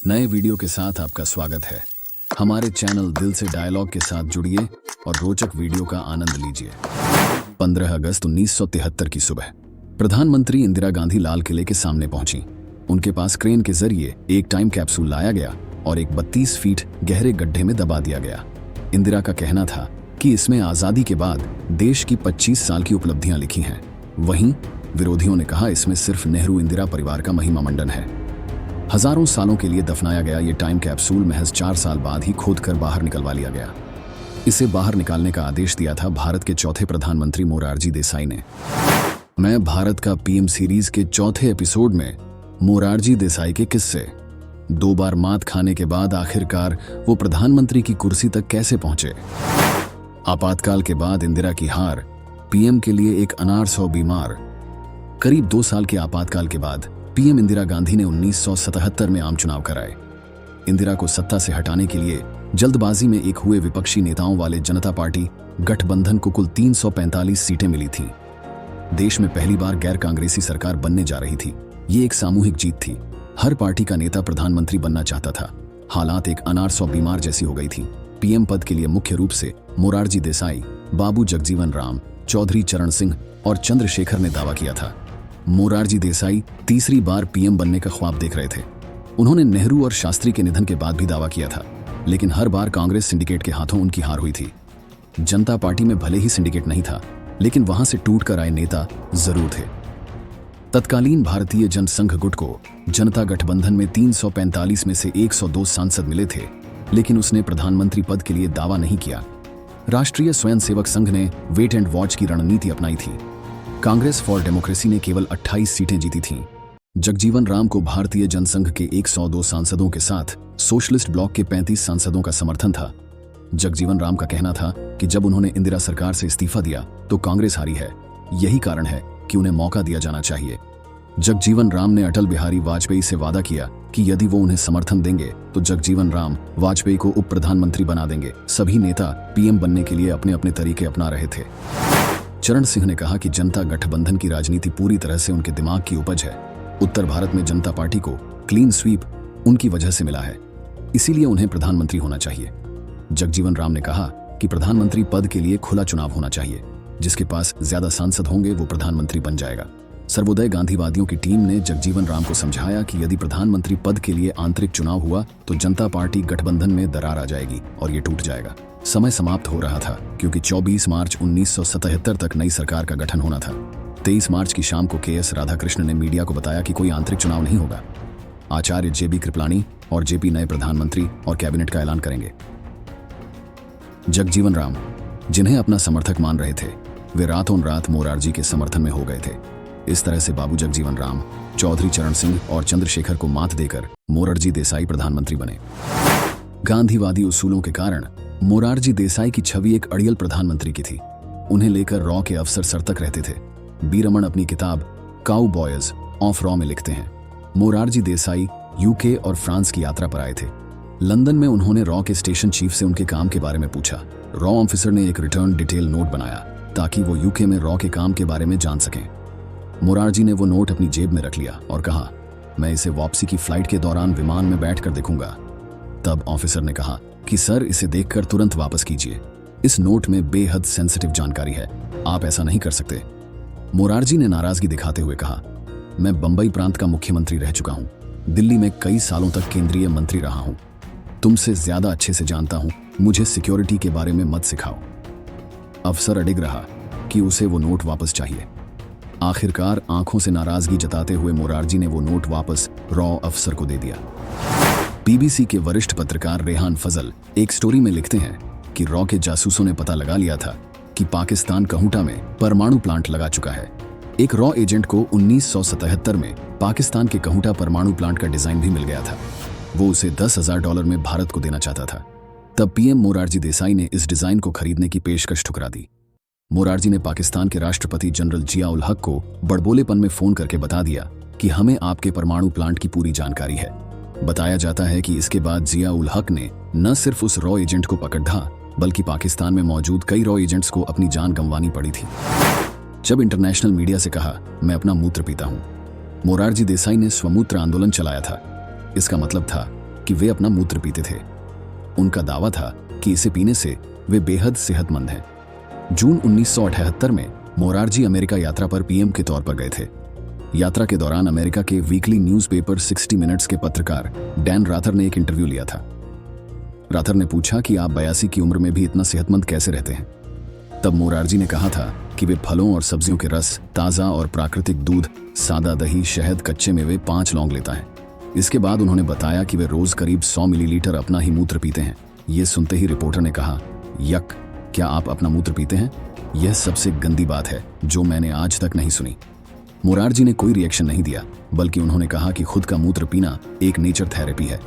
नए वीडियो के साथ आपका स्वागत है। हमारे चैनल दिल से डायलॉग के साथ जुड़िए और रोचक वीडियो का आनंद लीजिए। 15 अगस्त 1973 की सुबह प्रधानमंत्री इंदिरा गांधी लाल किले के सामने पहुंची। उनके पास क्रेन के जरिए एक टाइम कैप्सूल लाया गया और एक 32 फीट गहरे गड्ढे में दबा दिया गया। इंदिरा का कहना था कि इसमें आजादी के बाद देश की 25 साल की उपलब्धियां लिखी हैं। वहीं विरोधियों ने कहा इसमें सिर्फ नेहरू इंदिरा परिवार का महिमा मंडन है। हजारों सालों के लिए दफनाया गया ये टाइम कैप्सूल महज 4 साल बाद ही खोदकर बाहर निकलवा लिया गया। इसे बाहर निकालने का आदेश दिया था भारत के चौथे प्रधानमंत्री मोरारजी देसाई ने। मैं भारत का पीएम सीरीज के चौथे एपिसोड में मोरारजी देसाई के किस्से। 2 बार मात खाने के बाद आखिरकार वो प्रधानमंत्री की कुर्सी तक कैसे पहुंचे। आपातकाल के बाद इंदिरा की हार, पीएम के लिए एक अनार 100 बीमार। करीब 2 साल के आपातकाल के बाद पीएम इंदिरा गांधी ने 1977 में आम चुनाव कराए। इंदिरा को सत्ता से हटाने के लिए जल्दबाजी में एक हुए विपक्षी नेताओं वाले जनता पार्टी गठबंधन को कुल 345 सीटें मिली थीं। देश में पहली बार गैर कांग्रेसी सरकार बनने जा रही थी। ये एक सामूहिक जीत थी। हर पार्टी का नेता प्रधानमंत्री बनना चाहता था। हालात एक अनार 100 बीमार जैसी हो गई थी। पीएम पद के लिए मुख्य रूप से मोरारजी देसाई, बाबू जगजीवन राम, चौधरी चरण सिंह और चंद्रशेखर ने दावा किया था। मोरारजी देसाई तीसरी बार पीएम बनने का ख्वाब देख रहे थे। उन्होंने नेहरू और शास्त्री के निधन के बाद भी दावा किया था, लेकिन हर बार कांग्रेस सिंडिकेट के हाथों उनकी हार हुई थी। जनता पार्टी में भले ही सिंडिकेट नहीं था, लेकिन वहां से टूटकर आए नेता जरूर थे। तत्कालीन भारतीय जनसंघ गुट को जनता गठबंधन में 345 में से 102 सांसद मिले थे, लेकिन उसने प्रधानमंत्री पद के लिए दावा नहीं किया। राष्ट्रीय स्वयंसेवक संघ ने वेट एंड वॉच की रणनीति अपनाई थी। कांग्रेस फॉर डेमोक्रेसी ने केवल 28 सीटें जीती थीं। जगजीवन राम को भारतीय जनसंघ के 102 सांसदों के साथ सोशलिस्ट ब्लॉक के 35 सांसदों का समर्थन था। जगजीवन राम का कहना था कि जब उन्होंने इंदिरा सरकार से इस्तीफा दिया तो कांग्रेस हारी है, यही कारण है कि उन्हें मौका दिया जाना चाहिए। जगजीवन राम ने अटल बिहारी वाजपेयी से वादा किया कि यदि वो उन्हें समर्थन देंगे तो जगजीवन राम वाजपेयी को उप प्रधानमंत्री बना देंगे। सभी नेता पीएम बनने के लिए अपने अपने तरीके अपना रहे थे। चरण सिंह ने कहा कि जनता गठबंधन की राजनीति पूरी तरह से उनके दिमाग की उपज है। उत्तर भारत में जनता पार्टी को क्लीन स्वीप उनकी वजह से मिला है, इसीलिए उन्हें प्रधानमंत्री होना चाहिए। जगजीवन राम ने कहा कि प्रधानमंत्री पद के लिए खुला चुनाव होना चाहिए। जिसके पास ज्यादा सांसद होंगे वो प्रधानमंत्री बन जाएगा। सर्वोदय गांधीवादियों की टीम ने जगजीवन राम को समझाया कि यदि प्रधानमंत्री पद के लिए आंतरिक चुनाव हुआ तो जनता पार्टी गठबंधन में दरार आ जाएगी और ये टूट जाएगा। समय समाप्त हो रहा था क्योंकि 24 मार्च 1977 तक नई सरकार का गठन होना था। 23 मार्च की शाम को के.एस. राधाकृष्ण ने मीडिया को बताया कि कोई आंतरिक चुनाव नहीं होगा। आचार्य जे.बी. कृपलानी और जेपी नए प्रधानमंत्री और कैबिनेट का ऐलान करेंगे। जगजीवन राम, जिन्हें अपना समर्थक मान रहे थे, वे रातों रात मोरारजी के समर्थन में हो गए थे। इस तरह से बाबू जगजीवन राम, चौधरी चरण सिंह और चंद्रशेखर को मात देकर मोरारजी देसाई प्रधानमंत्री बने। गांधीवादी उसूलों के कारण मोरारजी देसाई की छवि एक अड़ियल प्रधानमंत्री की थी। उन्हें लेकर रॉ के अफसर सरतक रहते थे। बी रमन अपनी किताब काउ बॉयज ऑफ रॉ में लिखते हैं, मोरारजी देसाई यूके और फ्रांस की यात्रा पर आए थे। लंदन में उन्होंने रॉ के स्टेशन चीफ से उनके काम के बारे में पूछा। रॉ ऑफिसर ने एक रिटर्न डिटेल नोट बनाया ताकि वो यूके में रॉ के काम के बारे में जान सकें। मोरारजी ने वो नोट अपनी जेब में रख लिया और कहा, मैं इसे वापसी की फ्लाइट के दौरान विमान में बैठकर देखूंगा। तब ऑफिसर ने कहा कि सर, इसे देखकर तुरंत वापस कीजिए। इस नोट में बेहद सेंसिटिव जानकारी है, आप ऐसा नहीं कर सकते। मोरारजी ने नाराजगी दिखाते हुए कहा, मैं बंबई प्रांत का मुख्यमंत्री रह चुका हूं, दिल्ली में कई सालों तक केंद्रीय मंत्री रहा हूं, तुमसे ज्यादा अच्छे से जानता हूं, मुझे सिक्योरिटी के बारे में मत सिखाओ। अफसर अडिग रहा कि उसे वो नोट वापस चाहिए। आखिरकार आंखों से नाराजगी जताते हुए मोरारजी ने वो नोट वापस रॉ अफसर को दे दिया। बीबीसी के वरिष्ठ पत्रकार रेहान फजल एक स्टोरी में लिखते हैं कि रॉ के जासूसों ने पता लगा लिया था कि पाकिस्तान कहूटा में परमाणु प्लांट लगा चुका है। एक रॉ एजेंट को 1977 में पाकिस्तान के कहूटा परमाणु प्लांट का डिजाइन भी मिल गया था। वो उसे $10,000 में भारत को देना चाहता था। तब पीएम मोरारजी देसाई ने इस डिजाइन को खरीदने की पेशकश ठुकरा दी। मोरारजी ने पाकिस्तान के राष्ट्रपति जनरल जिया उल हक को बड़बोलेपन में फोन करके बता दिया कि हमें आपके परमाणु प्लांट की पूरी जानकारी है। बताया जाता है कि इसके बाद जिया उल हक ने न सिर्फ उस रॉ एजेंट को पकड़ ढा, बल्कि पाकिस्तान में मौजूद कई रॉ एजेंट्स को अपनी जान गंवानी पड़ी थी। जब इंटरनेशनल मीडिया से कहा, मैं अपना मूत्र पीता हूं, मोरारजी देसाई ने स्वमूत्र आंदोलन चलाया था। इसका मतलब था कि वे अपना मूत्र पीते थे। उनका दावा था कि इसे पीने से वे बेहद सेहतमंद हैं। जून 1978 में मोरारजी अमेरिका यात्रा पर पीएम के तौर पर गए थे। यात्रा के दौरान अमेरिका के वीकली न्यूज़पेपर 60 मिनट्स के पत्रकार डैन राथर ने एक इंटरव्यू लिया था। राथर ने पूछा कि आप 82 की उम्र में भी इतना सेहतमंद कैसे रहते हैं। तब मोरारजी ने कहा था कि वे फलों और सब्जियों के रस, ताज़ा और प्राकृतिक दूध, सादा दही, शहद, कच्चे मेवे, 5 लौंग लेता है। इसके बाद उन्होंने बताया कि वे रोज करीब 100 मिलीलीटर अपना ही मूत्र पीते हैं। ये सुनते ही रिपोर्टर ने कहा, यक, क्या आप अपना मूत्र पीते हैं? यह सबसे गंदी बात है जो मैंने आज तक नहीं सुनी। मोरारजी ने कोई रिएक्शन नहीं दिया, बल्कि उन्होंने कहा कि खुद का मूत्र पीना एक नेचर थेरेपी है।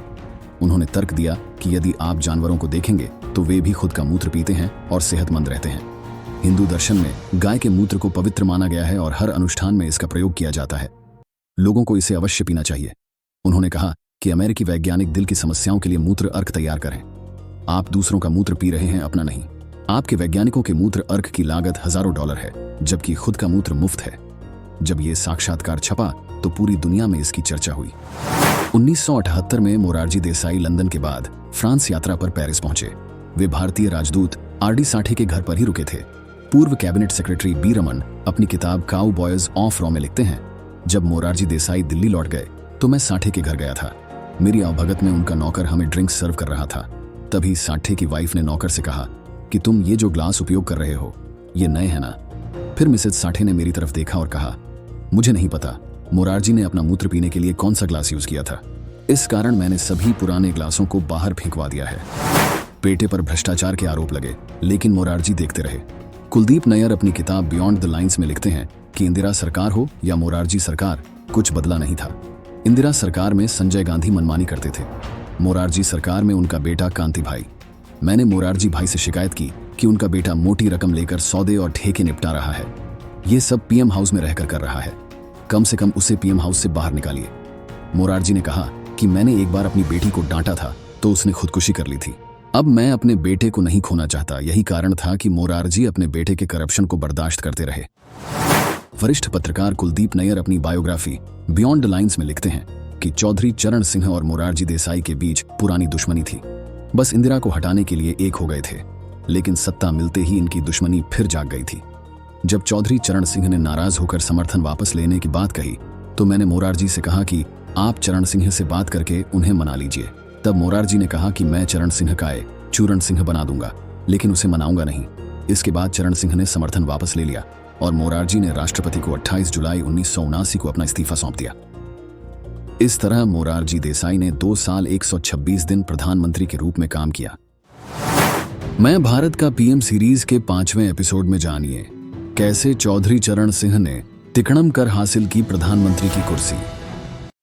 उन्होंने तर्क दिया कि यदि आप जानवरों को देखेंगे तो वे भी खुद का मूत्र पीते हैं और सेहतमंद रहते हैं। हिंदू दर्शन में गाय के मूत्र को पवित्र माना गया है और हर अनुष्ठान में इसका प्रयोग किया जाता है। लोगों को इसे अवश्य पीना चाहिए। उन्होंने कहा कि अमेरिकी वैज्ञानिक दिल की समस्याओं के लिए मूत्र अर्क तैयार करें। आप दूसरों का मूत्र पी रहे हैं, अपना नहीं। आपके वैज्ञानिकों के मूत्र अर्क की लागत हजारों डॉलर है, जबकि खुद का मूत्र मुफ्त है। जब ये साक्षात्कार छपा तो पूरी दुनिया में इसकी चर्चा हुई। 1978 में मोरारजी देसाई लंदन के बाद फ्रांस यात्रा पर पेरिस पहुंचे। वे भारतीय राजदूत आर.डी. साठे के घर पर ही रुके थे। पूर्व कैबिनेट सेक्रेटरी बी रमन अपनी किताब काउ बॉयज ऑफ रॉ में लिखते हैं, जब मोरारजी देसाई दिल्ली लौट गए तो मैं साठे के घर गया था। मेरी अवभगत में उनका नौकर हमें ड्रिंक्स सर्व कर रहा था। तभी साठे की वाइफ ने नौकर से कहा कि तुम ये जो ग्लास उपयोग कर रहे हो ये नए हैं ना। फिर मिसेज साठे ने मेरी तरफ देखा और कहा, मुझे नहीं पता मोरारजी ने अपना मूत्र पीने के लिए कौन सा ग्लास यूज किया था। इस कारण मैंने सभी पुराने ग्लासों को बाहर फेंकवा दिया है। बेटे पर भ्रष्टाचार के आरोप लगे, लेकिन मोरारजी देखते रहे। कुलदीप नैयर अपनी किताब बियॉन्ड द लाइन्स में लिखते हैं कि इंदिरा सरकार हो या मोरारजी सरकार, कुछ बदला नहीं था। इंदिरा सरकार में संजय गांधी मनमानी करते थे, मोरारजी सरकार में उनका बेटा कांति भाई। मैंने मोरारजी भाई से शिकायत की कि उनका बेटा मोटी रकम लेकर सौदे और ठेके निपटा रहा है। ये सब पीएम हाउस में रहकर कर रहा है, कम से कम उसे पीएम हाउस से बाहर निकालिए। मोरारजी ने कहा कि मैंने एक बार अपनी बेटी को डांटा था तो उसने खुदकुशी कर ली थी। अब मैं अपने बेटे को नहीं खोना चाहता। यही कारण था कि मोरारजी अपने बेटे के करप्शन को बर्दाश्त करते रहे। वरिष्ठ पत्रकार कुलदीप नैयर अपनी बायोग्राफी बियॉन्ड द लाइन्स में लिखते हैं कि चौधरी चरण सिंह और मोरारजी देसाई के बीच पुरानी दुश्मनी थी। बस इंदिरा को हटाने के लिए एक हो गए थे, लेकिन सत्ता मिलते ही इनकी दुश्मनी फिर जाग गई थी। जब चौधरी चरण सिंह ने नाराज होकर समर्थन वापस लेने की बात कही तो मैंने मोरारजी से कहा कि आप चरण सिंह से बात करके उन्हें मना लीजिए। तब मोरारजी ने कहा कि मैं चरण सिंह का चूरण सिंह बना दूंगा, लेकिन उसे मनाऊंगा नहीं। इसके बाद चरण सिंह ने समर्थन वापस ले लिया और मोरारजी ने राष्ट्रपति को 28 जुलाई 1979 को अपना इस्तीफा सौंप दिया। इस तरह मोरारजी देसाई ने 2 साल 126 दिन प्रधानमंत्री के रूप में काम किया। मैं भारत का पीएम सीरीज के 5वें एपिसोड में जानिए कैसे चौधरी चरण सिंह ने तिकड़म कर हासिल की प्रधानमंत्री की कुर्सी।